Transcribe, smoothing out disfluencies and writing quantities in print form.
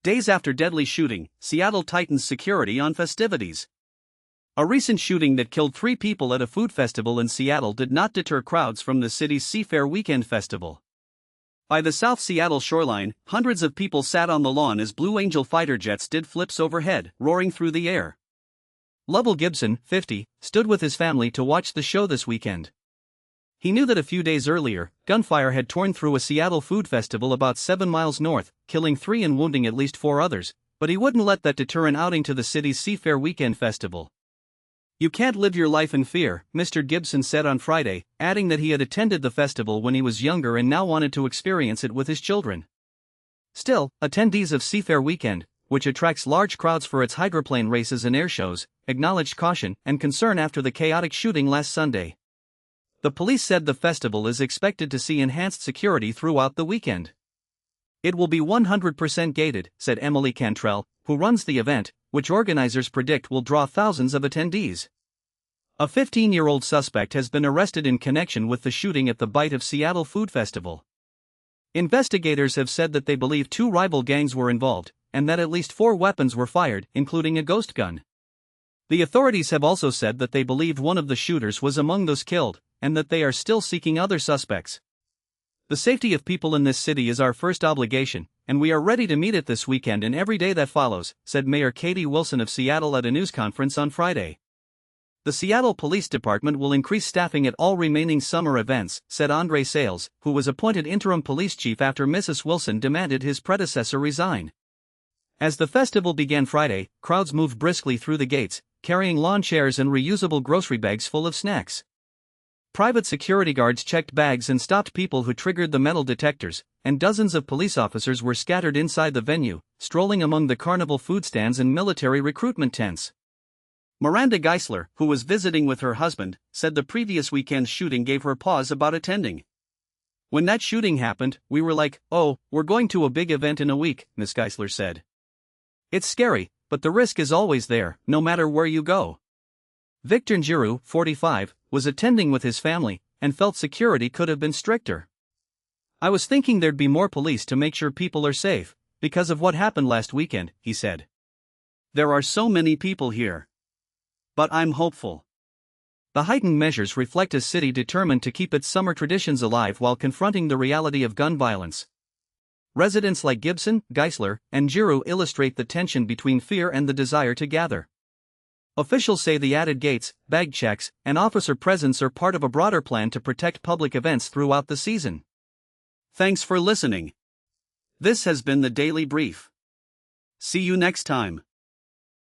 Days after deadly shooting, Seattle tightens security on festivities. A recent shooting that killed 3 people at a food festival in Seattle did not deter crowds from the city's Seafair Weekend Festival. By the South Seattle shoreline, hundreds of people sat on the lawn as Blue Angel fighter jets did flips overhead, roaring through the air. Lovell Gibson, 50, stood with his family to watch the show this weekend. He knew that a few days earlier, gunfire had torn through a Seattle food festival about 7 miles north, killing 3 and wounding at least 4 others, but he wouldn't let that deter an outing to the city's Seafair Weekend Festival. "You can't live your life in fear," Mr. Gibson said on Friday, adding that he had attended the festival when he was younger and now wanted to experience it with his children. Still, attendees of Seafair Weekend, which attracts large crowds for its hydroplane races and air shows, acknowledged caution and concern after the chaotic shooting last Sunday. The police said the festival is expected to see enhanced security throughout the weekend. "It will be 100% gated," said Emily Cantrell, who runs the event, which organizers predict will draw thousands of attendees. A 15-year-old suspect has been arrested in connection with the shooting at the Bite of Seattle Food Festival. Investigators have said that they believe 2 rival gangs were involved, and that at least 4 weapons were fired, including a ghost gun. The authorities have also said that they believed one of the shooters was among those killed, and that they are still seeking other suspects. "The safety of people in this city is our first obligation, and we are ready to meet it this weekend and every day that follows," said Mayor Katie Wilson of Seattle at a news conference on Friday. "The Seattle Police Department will increase staffing at all remaining summer events," said Andre Sales, who was appointed interim police chief after Mrs. Wilson demanded his predecessor resign. As the festival began Friday, crowds moved briskly through the gates, carrying lawn chairs and reusable grocery bags full of snacks. Private security guards checked bags and stopped people who triggered the metal detectors, and dozens of police officers were scattered inside the venue, strolling among the carnival food stands and military recruitment tents. Miranda Geisler, who was visiting with her husband, said the previous weekend's shooting gave her pause about attending. "When that shooting happened, we were like, oh, we're going to a big event in a week," Ms. Geisler said. "It's scary, but the risk is always there, no matter where you go." Victor Njiru, 45, was attending with his family, and felt security could have been stricter. "I was thinking there'd be more police to make sure people are safe, because of what happened last weekend," he said. "There are so many people here. But I'm hopeful." The heightened measures reflect a city determined to keep its summer traditions alive while confronting the reality of gun violence. Residents like Gibson, Geisler, and Njiru illustrate the tension between fear and the desire to gather. Officials say the added gates, bag checks, and officer presence are part of a broader plan to protect public events throughout the season. Thanks for listening. This has been the Daily Brief. See you next time.